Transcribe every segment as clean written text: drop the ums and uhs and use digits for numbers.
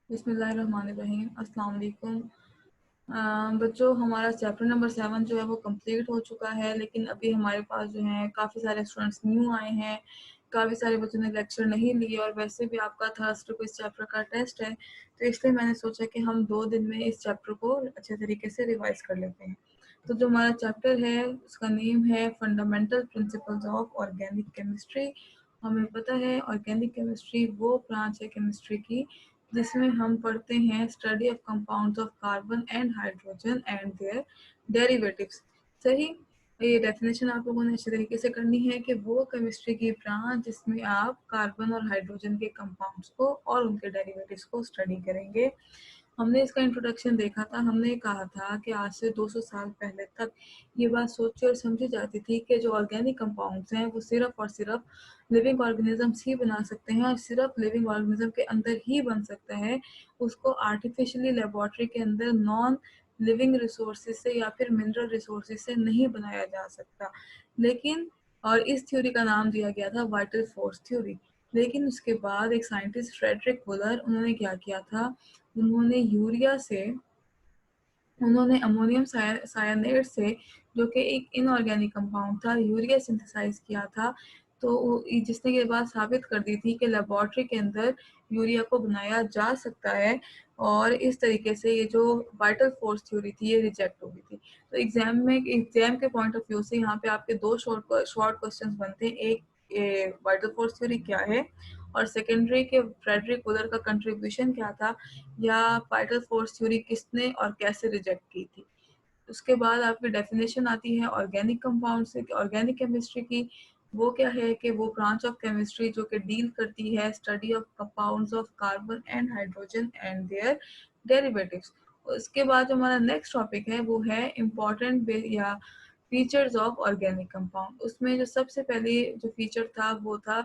बिस्मिल्लाहिर्रहमानिर्रहीम। अस्सलाम वालेकुम। बच्चों, हमारा चैप्टर नंबर 7 जो है वो कंप्लीट हो चुका है, लेकिन अभी हमारे पास जो है काफ़ी सारे स्टूडेंट्स न्यू आए हैं। काफ़ी सारे बच्चों ने लेक्चर नहीं लिए और वैसे भी आपका थर्सडे को इस चैप्टर का टेस्ट है, तो इसलिए मैंने सोचा कि हम 2 दिन में इस चैप्टर को अच्छे तरीके से रिवाइज कर लेते हैं। तो जो हमारा चैप्टर है उसका नेम है fundamental principles of organic chemistry. हमें पता है ऑर्गेनिक केमिस्ट्री वो ब्रांच है केमिस्ट्री की जिसमें हम पढ़ते हैं study of compounds of carbon and hydrogen and their derivatives. सही। ये डेफिनेशन आप लोगों ने अच्छे तरीके से करनी है कि वो केमिस्ट्री की ब्रांच जिसमें आप कार्बन और हाइड्रोजन के कंपाउंड्स को और उनके डेरिवेटिव्स को स्टडी करेंगे। हमने इसका इंट्रोडक्शन देखा था। हमने कहा था कि आज से 200 साल पहले तक ये बात सोची और समझी जाती थी कि जो ऑर्गेनिक कंपाउंड्स हैं वो सिर्फ और सिर्फ लिविंग ऑर्गेनिजम्स ही बना सकते हैं और सिर्फ लिविंग ऑर्गेनिज्म के अंदर ही बन सकता है। उसको आर्टिफिशियली लेबोरेटरी के अंदर नॉन लिविंग रिसोर्सेज से या फिर मिनरल रिसोर्सेज से नहीं बनाया जा सकता। लेकिन और इस थ्योरी का नाम दिया गया था वाइटल फोर्स थ्योरी। लेकिन उसके बाद एक साइंटिस्ट फ्रेडरिक वुलर, उन्होंने क्या किया था, उन्होंने यूरिया से उन्होंने अमोनियम सायानेट से, जो कि एक इनऑर्गेनिक कंपाउंड था, यूरिया सिंथेसाइज किया था। तो जिसने ये बात साबित कर दी थी कि लेबोरेटरी के अंदर यूरिया को बनाया जा सकता है और इस तरीके से ये जो वाइटल फोर्स थ्योरी थी ये रिजेक्ट हो गई थी। तो एग्जाम के पॉइंट ऑफ व्यू से यहाँ पे आपके दो शॉर्ट क्वेश्चंस बनते हैं। एक वाइटल फोर्स थ्योरी क्या है और सेकेंडरी के फ्रेडरिक वुलर का कंट्रीब्यूशन क्या था या वाइटल फोर्स थ्योरी किसने और कैसे रिजेक्ट की थी। उसके बाद आपकी डेफिनेशन आती है ऑर्गेनिक कंपाउंड से, ऑर्गेनिक केमिस्ट्री की। वो क्या है कि वो ब्रांच ऑफ केमिस्ट्री जो कि डील करती है study of compounds of carbon and hydrogen and their derivatives. उसके बाद जो हमारा नेक्स्ट टॉपिक है वो है इम्पोर्टेंट या फीचर्स ऑफ ऑर्गेनिक कंपाउंड। उसमें जो सबसे पहले जो फीचर था वो था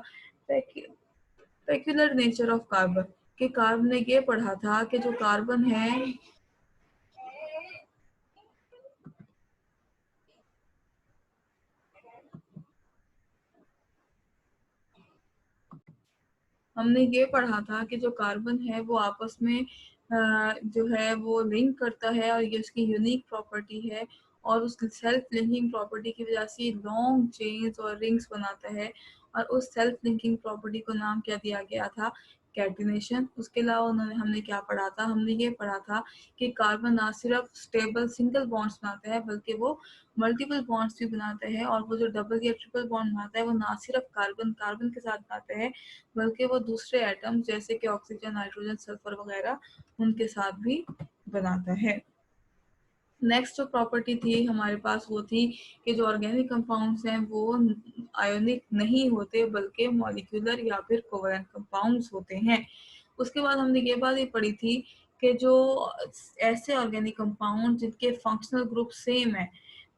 पेक्युलर नेचर ऑफ कार्बन। कि कार्बन ने ये पढ़ा था कि जो कार्बन है, हमने ये पढ़ा था कि जो कार्बन है वो आपस में जो है वो लिंक करता है और ये उसकी यूनिक प्रॉपर्टी है और उस सेल्फ लिंकिंग प्रॉपर्टी की वजह से लॉन्ग चेन्स और रिंग्स बनाता है और उस सेल्फ लिंकिंग प्रॉपर्टी को नाम क्या दिया गया था, कैटिनेशन। उसके अलावा हमने क्या पढ़ा था, हमने ये पढ़ा था कि कार्बन ना सिर्फ स्टेबल सिंगल बॉन्ड्स बनाता है बल्कि वो मल्टीपल बॉन्ड्स भी बनाते हैं और वो जो डबल या ट्रिपल बॉन्ड बनाता है वो ना सिर्फ कार्बन कार्बन के साथ बनाते हैं बल्कि वो दूसरे एटम जैसे कि ऑक्सीजन, नाइट्रोजन, सल्फर वगैरह उनके साथ भी बनाता है। नेक्स्ट जो प्रॉपर्टी थी हमारे पास वो थी कि जो ऑर्गेनिक कंपाउंड्स हैं वो आयोनिक नहीं होते बल्कि मॉलिक्यूलर या फिर कोवलेंट कंपाउंड्स होते हैं। उसके बाद हमने ये बात भी पढ़ी थी कि जो ऐसे ऑर्गेनिक कंपाउंड जिनके फंक्शनल ग्रुप सेम है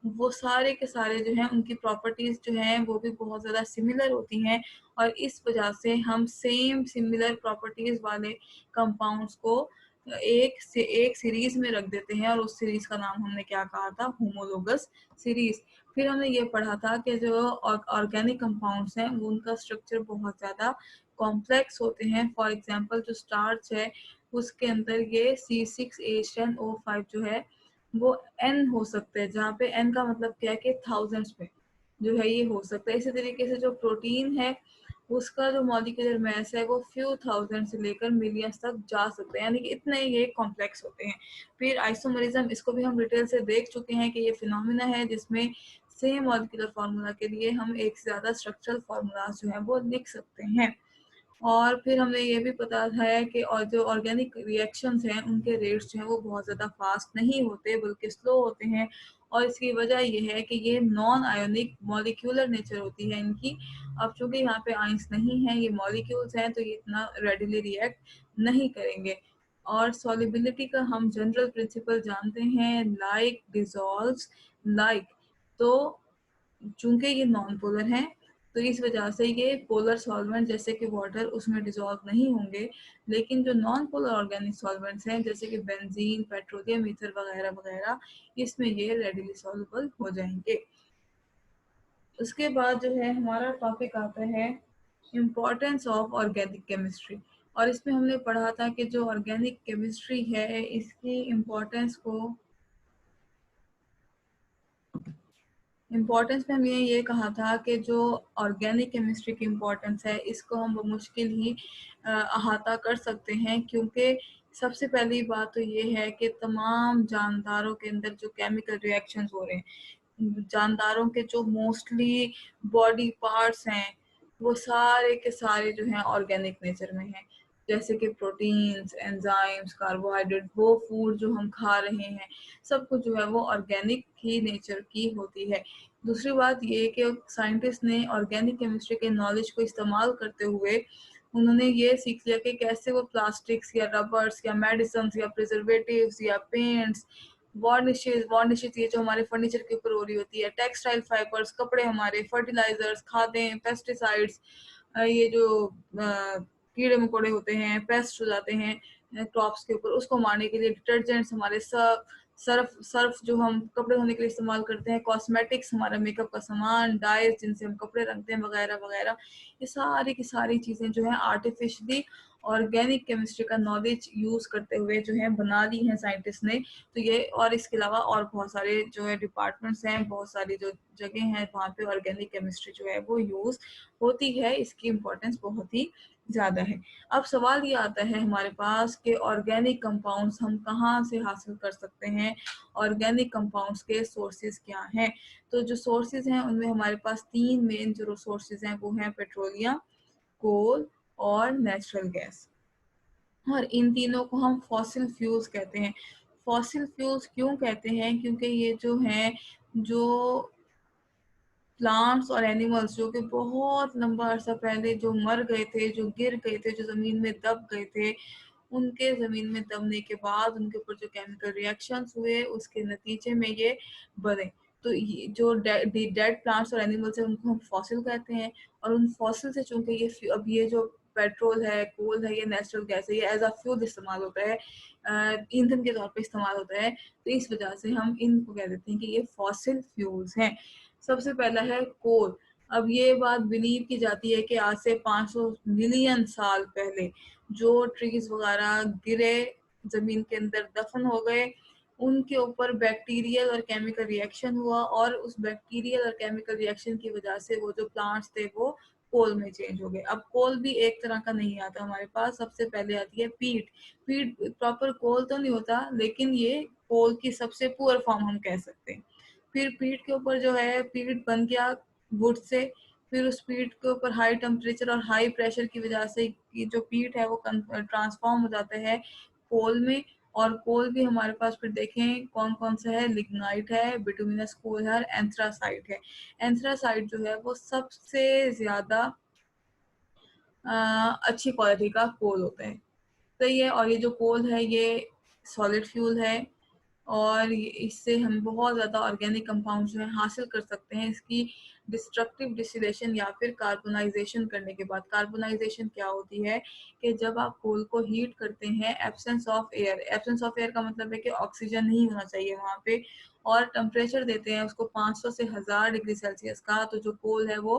वो सारे के सारे जो हैं उनकी प्रॉपर्टीज जो हैं वो भी बहुत ज़्यादा सिमिलर होती हैं और इस वजह से हम सेम सिमिलर प्रॉपर्टीज वाले कंपाउंड्स को एक सीरीज में रख देते हैं और उस सीरीज का नाम हमने क्या कहा था, होमोलोगस सीरीज। फिर हमने ये पढ़ा था कि जो ऑर्गेनिक कंपाउंड्स हैं वो उनका स्ट्रक्चर बहुत ज़्यादा कॉम्प्लेक्स होते हैं। फॉर एग्जांपल जो स्टार्च है उसके अंदर ये C6H10O5 जो है वो n हो सकते हैं, जहाँ पे n का मतलब क्या है कि थाउजेंड्स में जो है ये हो सकता है। इसी तरीके से जो प्रोटीन है उसका जो मॉलिक्यूलर मास है वो फ्यू थाउजेंड से लेकर मिलियंस तक जा सकते हैं, यानी कि इतने ये कॉम्प्लेक्स होते हैं। फिर आइसोमरिज्म, इसको भी हम डिटेल से देख चुके हैं कि ये फिनोमिना है जिसमें सेम मॉलिक्यूलर फार्मूला के लिए हम एक से ज़्यादा स्ट्रक्चरल फार्मूलाज जो है वो लिख सकते हैं। और फिर हमें ये भी पता है कि और जो ऑर्गेनिक रिएक्शंस हैं उनके रेट्स जो हैं वो बहुत ज़्यादा फास्ट नहीं होते बल्कि स्लो होते हैं और इसकी वजह ये है कि ये नॉन आयोनिक मॉलिक्यूलर नेचर होती है इनकी। अब चूंकि यहाँ पे आइंस नहीं है, ये मॉलिक्यूल्स हैं, तो ये इतना रेडिली रिएक्ट नहीं करेंगे। और सॉलिबिलिटी का हम जनरल प्रिंसिपल जानते हैं, लाइक डिजॉल्व्स लाइक। तो चूंकि ये नॉन पोलर हैं तो इस वजह से ये पोलर सॉल्वेंट जैसे कि वाटर उसमें डिसॉल्व नहीं होंगे, लेकिन जो नॉन पोलर ऑर्गेनिक सॉल्वेंट्स हैं जैसे कि बेंजीन, पेट्रोलियम ईथर वगैरह वगैरह, इसमें ये रेडिली सॉल्युबल हो जाएंगे। उसके बाद जो है हमारा टॉपिक आता है इम्पोर्टेंस ऑफ ऑर्गेनिक केमिस्ट्री। और इसमें हमने पढ़ा था कि जो ऑर्गेनिक केमिस्ट्री है इसकी इम्पोर्टेंस में हमने ये कहा था कि जो ऑर्गेनिक केमिस्ट्री की इम्पोर्टेंस है इसको हम बमुश्किल ही अहाता कर सकते हैं, क्योंकि सबसे पहली बात तो ये है कि तमाम जानदारों के अंदर जो केमिकल रिएक्शंस हो रहे हैं, जानदारों के जो मोस्टली बॉडी पार्ट्स हैं वो सारे के सारे जो हैं ऑर्गेनिक नेचर में हैं। जैसे कि प्रोटीन्स, एंजाइम्स, कार्बोहाइड्रेट, वो फूड जो हम खा रहे हैं सब कुछ जो है वो ऑर्गेनिक ही नेचर की होती है। दूसरी बात ये कि साइंटिस्ट ने ऑर्गेनिक केमिस्ट्री के नॉलेज को इस्तेमाल करते हुए उन्होंने ये सीख लिया कि कैसे वो प्लास्टिक्स या रबर्स या मेडिसिन या प्रिजर्वेटिव्स या पेंट्स, वार्निशेस ये जो हमारे फर्नीचर के ऊपर हो रही होती है, टेक्सटाइल फाइबर्स, कपड़े हमारे, फर्टिलाइजर्स, खादें, पेस्टिसाइड्स, ये जो कीड़े मकोड़े होते हैं, पेस्ट हो जाते हैं क्रॉप्स के ऊपर, उसको मारने के लिए डिटर्जेंट्स, हमारे सर्फ सर्फ जो हम कपड़े धोने के लिए इस्तेमाल करते हैं, कॉस्मेटिक्स, हमारा मेकअप का सामान, डाइज जिनसे हम कपड़े रंगते हैं, वगैरह वगैरह, ये सारी की सारी चीज़ें जो है आर्टिफिशियली ऑर्गेनिक केमिस्ट्री का नॉलेज यूज़ करते हुए जो है बना ली हैं साइंटिस्ट ने। तो ये और इसके अलावा और बहुत सारे जो है डिपार्टमेंट्स हैं, बहुत सारी जो जगह हैं वहाँ पे ऑर्गेनिक केमिस्ट्री जो है वो यूज़ होती है, इसकी इम्पोर्टेंस बहुत ही ज़्यादा है। अब सवाल ये आता है हमारे पास कि ऑर्गेनिक कंपाउंड्स हम कहाँ से हासिल कर सकते हैं, ऑर्गेनिक कंपाउंड्स के सोर्सेज क्या हैं? तो जो सोर्सेज हैं उनमें हमारे पास 3 मेन जो सोर्सेज हैं वो हैं पेट्रोलियम, कोल और नेचुरल गैस। और इन तीनों को हम फॉसिल फ्यूल्स कहते हैं। फॉसिल फ्यूल्स क्यों कहते हैं? क्योंकि ये जो हैं, जो प्लांट्स और एनिमल्स जो कि बहुत लंबा अरसा पहले जो मर गए थे, जो गिर गए थे, जो ज़मीन में दब गए थे, उनके ज़मीन में दबने के बाद उनके ऊपर जो केमिकल रिएक्शंस हुए उसके नतीजे में ये बने। तो ये जो डेड प्लांट्स और एनिमल्स हैं उनको हम फॉसिल कहते हैं। और उन फॉसिल से चूँकि अब ये जो पेट्रोल है, कोल है, ये नेचुरल गैस है, ये एज़ अ फ्यूल इस्तेमाल होता है, ईंधन के तौर पे इस्तेमाल होता है। तो इस वजह से हम इनको कह देते हैं कि ये फॉसिल फ्यूल्स हैं। सबसे पहला है कोल। अब ये बात बिलीव की जाती है कि आज से 500 मिलियन साल पहले जो ट्रीज वगैरह गिरे, जमीन के अंदर दफन हो गए, उनके ऊपर बैक्टीरियल और केमिकल रिएक्शन हुआ और उस बैक्टीरियल और केमिकल रिएक्शन की वजह से वो जो प्लांट्स थे वो कोल में चेंज हो गए। अब कोल भी एक तरह का नहीं आता हमारे पास, सबसे पहले आती है पीट। पीट प्रॉपर कोल तो नहीं होता, लेकिन ये कोल की सबसे पुअर फॉर्म हम कह सकते हैं। फिर पीट के ऊपर जो है, पीट बन गया वुड से, फिर उस पीट के ऊपर हाई टेम्परेचर और हाई प्रेशर की वजह से ये जो पीट है वो ट्रांसफॉर्म हो जाता है कोल में। और कोल भी हमारे पास फिर देखें कौन कौन सा है, लिग्नाइट है, बिटुमिनस कोल है और एंथ्रासाइट है। एंथ्रासाइट जो है वो सबसे ज्यादा अच्छी क्वालिटी का कोल होता है। सही है। और ये जो कोल है ये सॉलिड फ्यूल है और इससे हम बहुत ज़्यादा ऑर्गेनिक कंपाउंड जो है हासिल कर सकते हैं इसकी डिस्ट्रक्टिव डिस्टिलेशन या फिर कार्बोनाइजेशन करने के बाद। कार्बोनाइजेशन क्या होती है कि जब आप कोल को हीट करते हैं, absence of air, absence of air का मतलब है कि ऑक्सीजन नहीं होना चाहिए वहाँ पे, और टेम्परेचर देते हैं उसको 500 से 1000 डिग्री सेल्सियस का, तो जो कोल है वो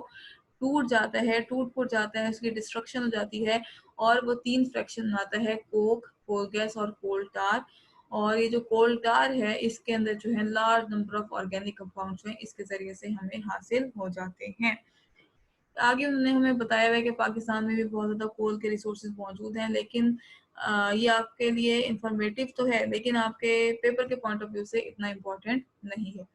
टूट जाता है, टूट फूट जाता है, उसकी डिस्ट्रक्शन हो जाती है और वो 3 फ्रैक्शन बनाता है, कोक, कोल गैस और कोल टार। और ये जो कोल टार है इसके अंदर जो है large number of organic compound जो है इसके जरिए से हमें हासिल हो जाते हैं। आगे उन्होंने हमें बताया हुआ है कि पाकिस्तान में भी बहुत ज़्यादा कोल के रिसोर्सेज मौजूद हैं, लेकिन ये आपके लिए इंफॉर्मेटिव तो है लेकिन आपके पेपर के पॉइंट ऑफ व्यू से इतना इम्पोर्टेंट नहीं है।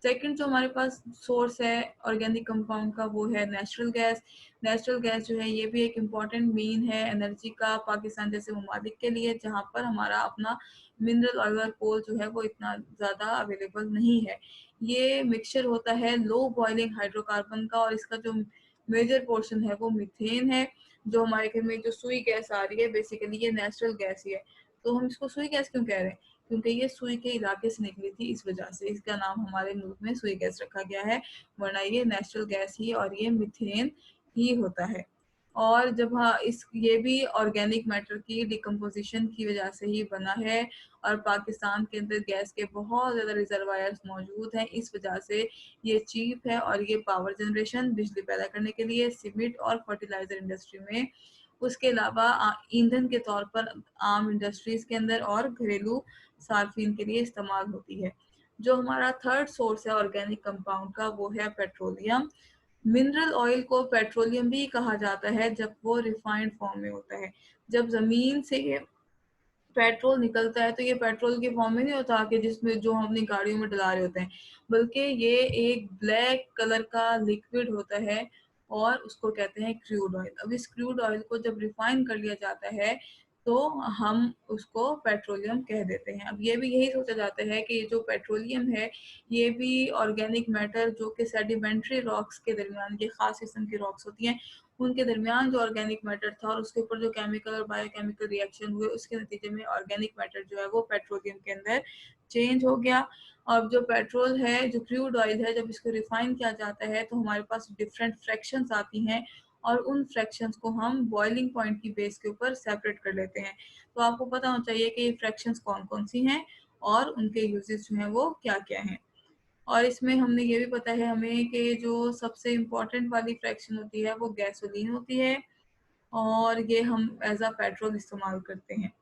सेकंड जो हमारे पास सोर्स है ऑर्गेनिक कंपाउंड का वो है नेचुरल गैस। नेचुरल गैस जो है ये भी एक इम्पॉर्टेंट मीन है एनर्जी का पाकिस्तान जैसे ममालिक के लिए, जहाँ पर हमारा अपना मिनरल ऑयल और कोल जो है वो इतना ज़्यादा अवेलेबल नहीं है। ये मिक्सचर होता है लो बॉइलिंग हाइड्रोकार्बन का और इसका जो मेजर पोर्शन है वो मीथेन है। जो हमारे घर में जो सुई गैस आ रही है बेसिकली ये नेचुरल गैस ही है। तो हम इसको सुई गैस क्यों कह रहे हैं? क्योंकि ये सुई के इलाके से निकली थी, इस वजह से इसका नाम हमारे मुल्क में सुई गैस रखा गया है, वरना ये नेचुरल गैस ही और ये मीथेन ही होता है। और जब हाँ इस ये भी ऑर्गेनिक मैटर की डिकम्पोजिशन की वजह से ही बना है और पाकिस्तान के अंदर गैस के बहुत ज़्यादा रिजर्वायर्स मौजूद हैं, इस वजह से ये चीप है और ये पावर जनरेशन बिजली पैदा करने के लिए सीमेंट और फर्टिलाइजर इंडस्ट्री में उसके अलावा ईंधन के तौर पर आम इंडस्ट्रीज के अंदर और घरेलू सार्फिन के लिए इस्तेमाल होती है। जो हमारा थर्ड सोर्स है ऑर्गेनिक कंपाउंड का, वो है पेट्रोलियम। मिनरल ऑयल को पेट्रोलियम भी कहा जाता है जब वो रिफाइंड फॉर्म में होता है। जब जमीन से ये पेट्रोल निकलता है तो ये पेट्रोल के फॉर्म में नहीं होता कि जिसमें जो हम अपनी गाड़ियों में डला रहे होते हैं, बल्कि ये एक ब्लैक कलर का लिक्विड होता है और उसको कहते हैं क्रूड ऑयल। अब इस क्रूड ऑयल को जब रिफाइन कर लिया जाता है तो हम उसको पेट्रोलियम कह देते हैं। अब ये भी यही सोचा जाता है कि ये जो पेट्रोलियम है ये भी ऑर्गेनिक मैटर जो कि सेडिमेंट्री रॉक्स के दरमियान, ये खास किस्म की रॉक्स होती हैं, उनके दरमियान जो ऑर्गेनिक मैटर था और उसके ऊपर जो केमिकल और बायोकेमिकल रिएक्शन हुए उसके नतीजे में ऑर्गेनिक मैटर जो है वो पेट्रोलियम के अंदर चेंज हो गया। अब जो पेट्रोल है, जो क्रूड ऑयल है, जब इसको रिफाइन किया जाता है तो हमारे पास डिफरेंट फ्रैक्शंस आती हैं और उन फ्रैक्शंस को हम बॉइलिंग पॉइंट की बेस के ऊपर सेपरेट कर लेते हैं। तो आपको पता होना चाहिए कि ये फ्रैक्शंस कौन कौन सी हैं और उनके यूजेस जो हैं वो क्या क्या हैं। और इसमें हमने ये भी पता है हमें कि जो सबसे इम्पोर्टेंट वाली फ्रैक्शन होती है वो गैसोलीन होती है और ये हम एज अ पेट्रोल इस्तेमाल करते हैं।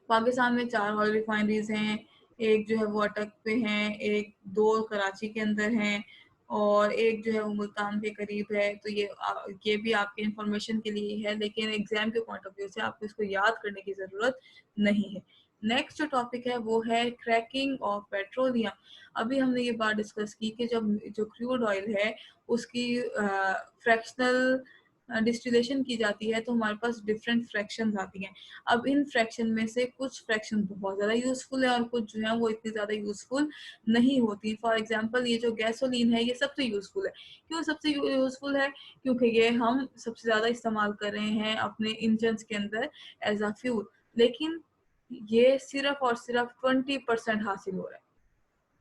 पाकिस्तान में 4 ऑयल रिफाइनरीज हैं, एक जो है वो अटक पे हैं, एक 2 कराची के अंदर हैं और एक जो है वो मुल्तान के करीब है। तो ये भी आपके इंफॉर्मेशन के लिए है, लेकिन एग्जाम के पॉइंट ऑफ व्यू से आपको इसको याद करने की ज़रूरत नहीं है। नेक्स्ट जो टॉपिक है वो है क्रैकिंग ऑफ पेट्रोलियम। अभी हमने ये बात डिस्कस की कि जब जो क्रूड ऑयल है उसकी फ्रैक्शनल डिस्टिलेशन की जाती है तो हमारे पास डिफरेंट फ्रैक्शंस आती हैं। अब इन फ्रैक्शन में से कुछ फ्रैक्शन बहुत ज़्यादा यूज़फुल है और कुछ जो है वो इतनी ज़्यादा यूज़फुल नहीं होती। फॉर एग्जांपल ये जो गैसोलीन है ये सबसे यूज़फुल है। क्यों सबसे यूज़फुल है? क्योंकि ये हम सबसे ज़्यादा इस्तेमाल कर रहे हैं अपने इंजन्स के अंदर एज अ फ्यूल, लेकिन ये सिर्फ और सिर्फ 20% हासिल हो रहा है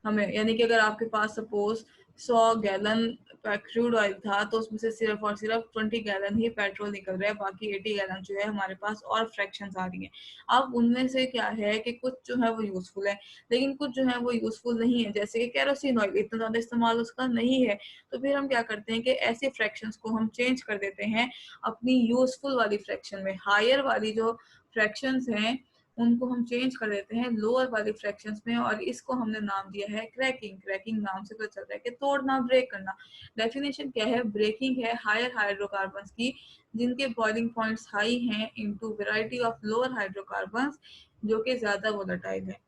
हमें। यानी कि अगर आपके पास सपोज 100 गैलन क्रूड ऑयल था तो उसमें से सिर्फ और सिर्फ 20 गैलन ही पेट्रोल निकल रहा है, बाकी 80 गैलन जो है हमारे पास और फ्रैक्शंस आ रही हैं। अब उनमें से क्या है कि कुछ जो है वो यूजफुल है लेकिन कुछ जो है वो यूजफुल नहीं है, जैसे कि केरोसिन ऑयल इतना ज़्यादा इस्तेमाल उसका नहीं है। तो फिर हम क्या करते हैं कि ऐसे फ्रैक्शंस को हम चेंज कर देते हैं अपनी यूजफुल वाली फ्रैक्शन में। हायर वाली जो फ्रैक्शंस हैं उनको हम चेंज कर देते हैं लोअर वाली फ्रैक्शंस में और इसको हमने नाम दिया है क्रैकिंग। क्रैकिंग नाम से पता चल रहा है कि तोड़ना, ब्रेक करना। डेफिनेशन क्या है? ब्रेकिंग है हायर हाइड्रोकार्बन्स की जिनके बॉइलिंग पॉइंट्स हाई हैं into variety of lower hydrocarbons जो कि ज्यादा वोलेटाइल है।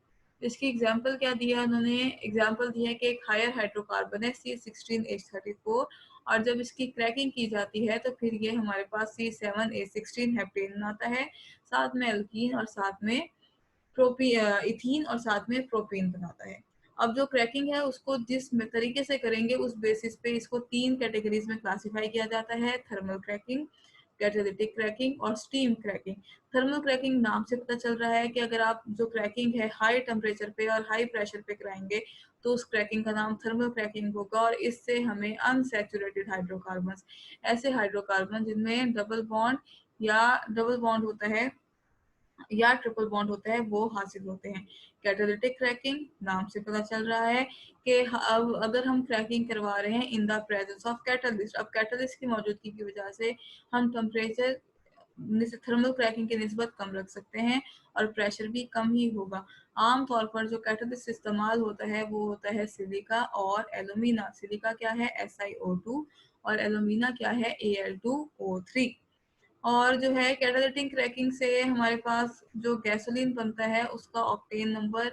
इसकी एग्जांपल क्या दिया उन्होंने? एग्जांपल दिया है कि एक हायर हाइड्रोकार्बन है C16H34 और जब इसकी क्रैकिंग की जाती है तो फिर ये हमारे पास C7H16 हेप्टेन आता है, साथ में एल्कीन और साथ में इथीन और साथ में प्रोपीन बनाता है। अब जो क्रैकिंग है उसको जिस तरीके से करेंगे उस बेसिस पे इसको 3 कैटेगरीज में क्लासिफाई किया जाता है: थर्मल क्रैकिंग, कैटालिटिक क्रैकिंग और स्टीम क्रैकिंग। थर्मल क्रैकिंग नाम से पता चल रहा है कि अगर आप जो क्रैकिंग है हाई टेम्परेचर पे और हाई प्रेशर पे कराएंगे तो उस क्रैकिंग का नाम थर्मल क्रैकिंग होगा और इससे हमें अनसैचुरेटेड हाइड्रोकार्बन, ऐसे हाइड्रोकार्बन जिनमें डबल बॉन्ड होता है या ट्रिपल बॉन्ड होता है वो हासिल होते हैं। कैटालिटिक क्रैकिंग नाम से पता चल रहा है कि अब अगर हम क्रैकिंग करवा रहे हैं in the presence of catalyst, अब कैटलिस्ट की मौजूदगी की वजह से हम टेम्परेचर थर्मल क्रैकिंग की निस्बत कम रख सकते हैं और प्रेशर भी कम ही होगा। आम तौर पर जो कैटलिस्ट इस्तेमाल होता है वो होता है सिलिका और एलुमिना। सिलिका क्या है? SiO2 और एलुमिना क्या है? Al2O3। और जो है कैटालिटिक क्रैकिंग से हमारे पास जो गैसोलीन बनता है उसका ऑक्टेन नंबर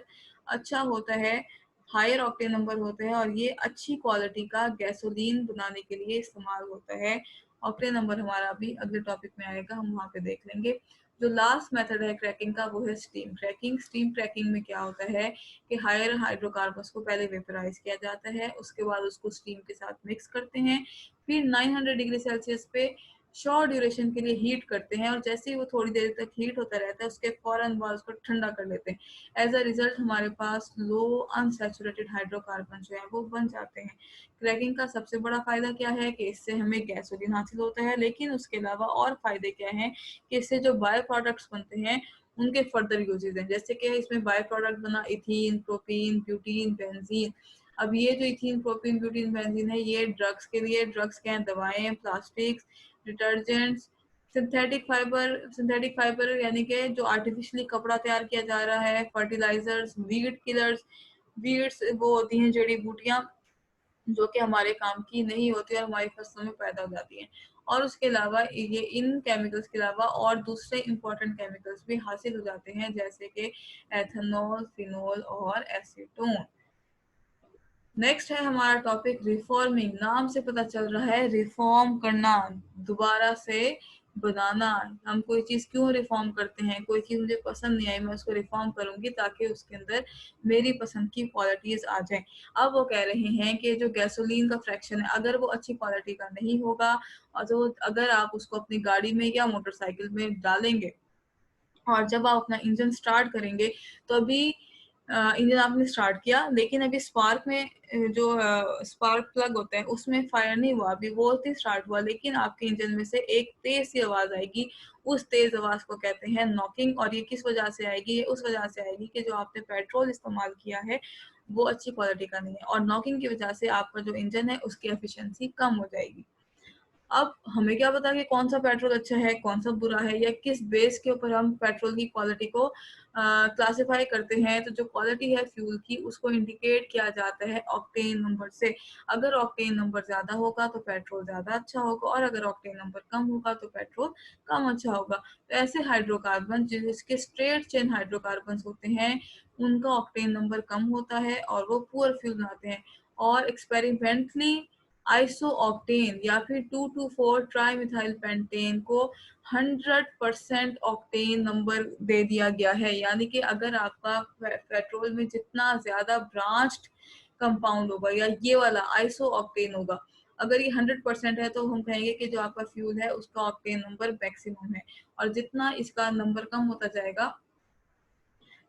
अच्छा होता है, हायर ऑक्टेन नंबर होता है और ये अच्छी क्वालिटी का गैसोलीन बनाने के लिए इस्तेमाल होता है। ऑक्टेन नंबर हमारा अभी अगले टॉपिक में आएगा, हम वहाँ पे देख लेंगे। जो लास्ट मेथड है क्रैकिंग का वो है स्टीम क्रैकिंग। स्टीम क्रैकिंग में क्या होता है कि हायर हाइड्रोकार्बन्स को पहले वेपराइज किया जाता है, उसके बाद उसको स्टीम के साथ मिक्स करते हैं, फिर 900 डिग्री सेल्सियस पे शॉर्ट ड्यूरेशन के लिए हीट करते हैं और जैसे ही वो थोड़ी देर तक हीट होता रहता है उसके फौरन बाद उसको ठंडा कर लेते हैं। एज अ रिजल्ट हमारे पास लो अनसैचुरेटेड हाइड्रोकार्बन जो है वो बन जाते हैं। क्रैकिंग का सबसे बड़ा फायदा क्या है कि इससे हमें गैसोलीन हासिल होता है, लेकिन उसके अलावा और फायदे क्या हैं कि इससे जो बायो प्रोडक्ट्स बनते हैं उनके फर्दर यूजेज हैं। जैसे कि इसमें बायो प्रोडक्ट बना इथीन, प्रोपीन, ब्यूटीन, बेंजीन। अब ये जो इथीन, प्रोपीन, ब्यूटीन, बेंजीन है ये ड्रग्स के लिए, ड्रग्स क्या है? दवाएं, प्लास्टिक्स, डिटर्जेंट्स, सिंथेटिक फाइबर यानी कि जो आर्टिफिशियली कपड़ा तैयार किया जा रहा है, फर्टिलाइजर्स, वीड किलर्स, वीड्स वो होती हैं जड़ी बूटियां जो कि हमारे काम की नहीं होती और हमारी फसलों में पैदा हो जाती हैं। और उसके अलावा ये इन केमिकल्स के अलावा और दूसरे इंपॉर्टेंट केमिकल्स भी हासिल हो जाते हैं, जैसे कि एथेनॉल, फिनोल और एसीटोन। नेक्स्ट है हमारा टॉपिक रिफॉर्मिंग। नाम से पता चल रहा है रिफॉर्म करना, दोबारा से बनाना। हम कोई चीज क्यों रिफॉर्म करते हैं? कोई चीज मुझे पसंद नहीं आई, मैं उसको रिफॉर्म करूंगी ताकि उसके अंदर मेरी पसंद की क्वालिटीज आ जाएं। अब वो कह रहे हैं कि जो गैसोलीन का फ्रैक्शन है, अगर वो अच्छी क्वालिटी का नहीं होगा और तो अगर आप उसको अपनी गाड़ी में या मोटरसाइकिल में डालेंगे और जब आप अपना इंजन स्टार्ट करेंगे तो अभी इंजन आपने स्टार्ट किया, लेकिन अभी स्पार्क में जो स्पार्क प्लग होता है उसमें फायर नहीं हुआ, अभी वो ही स्टार्ट हुआ, लेकिन आपके इंजन में से एक तेज सी आवाज आएगी। उस तेज आवाज को कहते हैं नॉकिंग। और ये किस वजह से आएगी? ये उस वजह से आएगी कि जो आपने पेट्रोल इस्तेमाल किया है वो अच्छी क्वालिटी का नहीं है, और नॉकिंग की वजह से आपका जो इंजन है उसकी एफिशिएंसी कम हो जाएगी। अब हमें क्या पता कि कौन सा पेट्रोल अच्छा है, कौन सा बुरा है, या किस बेस के ऊपर हम पेट्रोल की क्वालिटी को क्लासिफाई करते हैं? तो जो क्वालिटी है फ्यूल की उसको इंडिकेट किया जाता है ऑक्टेन नंबर से। अगर ऑक्टेन नंबर ज्यादा होगा तो पेट्रोल ज्यादा अच्छा होगा, और अगर ऑक्टेन नंबर कम होगा तो पेट्रोल कम अच्छा होगा। तो ऐसे हाइड्रोकार्बन जिसके स्ट्रेट चेन हाइड्रोकार्बन होते हैं उनका ऑक्टेन नंबर कम होता है और वो पुअर फ्यूल बनाते हैं। और एक्सपेरिमेंटली आइसो ऑक्टेन या फिर 2,2,4 ट्राई मिथाइल पेंटेन को 100% ऑक्टेन नंबर दे दिया गया है। यानी कि अगर आपका पेट्रोल में जितना ज्यादा ब्रांच्ड कंपाउंड होगा या ये वाला आइसो ऑक्टेन होगा, अगर ये 100% है तो हम कहेंगे कि जो आपका फ्यूल है उसका ऑक्टेन नंबर मैक्सिमम है। और जितना इसका नंबर कम होता जाएगा,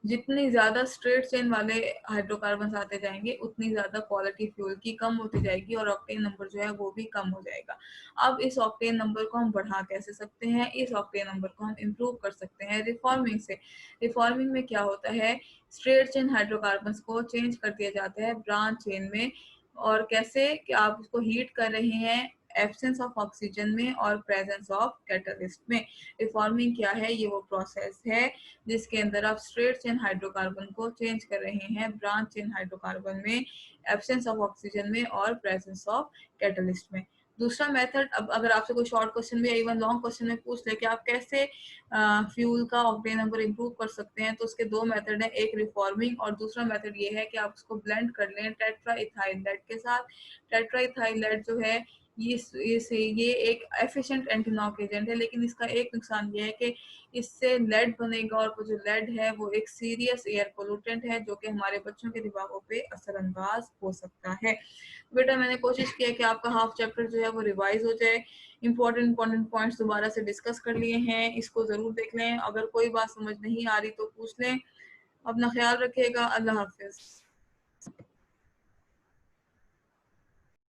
जितनी ज्यादा स्ट्रेट चेन वाले हाइड्रोकार्बन आते जाएंगे, उतनी ज्यादा क्वालिटी फ्यूल की कम होती जाएगी और ऑक्टेन नंबर जो है वो भी कम हो जाएगा। अब इस ऑक्टेन नंबर को हम बढ़ा कैसे सकते हैं? इस ऑक्टेन नंबर को हम इम्प्रूव कर सकते हैं रिफॉर्मिंग से। रिफॉर्मिंग में क्या होता है? स्ट्रेट चेन हाइड्रोकार्बन को चेंज कर दिया जाता है ब्रांच चेन में। और कैसे? कि आप उसको हीट कर रहे हैं एब्सेंस ऑफ ऑक्सीजन में और प्रेजेंस ऑफ कैटलिस्ट में। रिफॉर्मिंग क्या है? ये वो प्रोसेस है जिसके अंदर आप स्ट्रेट चेन हाइड्रोकार्बन को चेंज कर रहे हैं ब्रांच चेन हाइड्रोकार्बन में, एब्सेंस ऑफ ऑक्सीजन में और प्रेजेंस ऑफ कैटलिस्ट में। दूसरा मेथड, अब अगर आपसे कोई शॉर्ट क्वेश्चन में इवन लॉन्ग क्वेश्चन में पूछ ले कि आप कैसे फ्यूल का ऑक्टेन नंबर इंप्रूव कर सकते हैं, तो उसके दो मेथड हैं, एक रिफॉर्मिंग और दूसरा मेथड ये है कि आप उसको ब्लेंड कर लें टेट्रा इथाइल लेड के साथ। टेट्रा इथाइल लेड जो है ये एक एफिशिएंट एंटी नॉक एजेंट है, लेकिन इसका एक नुकसान ये है कि इससे लेड बनेगा और वो जो लेड है वो एक सीरियस एयर पोल्यूटेंट है जो कि हमारे बच्चों के दिमागों पे असरअंदाज हो सकता है। बेटा मैंने कोशिश की है कि आपका हाफ चैप्टर जो है वो रिवाइज हो जाए। इंपॉर्टेंट पॉइंट्स दोबारा से डिस्कस कर लिए हैं, इसको जरूर देख लें। अगर कोई बात समझ नहीं आ रही तो पूछ लें। अपना ख्याल रखिएगा। अल्लाह हाफिज।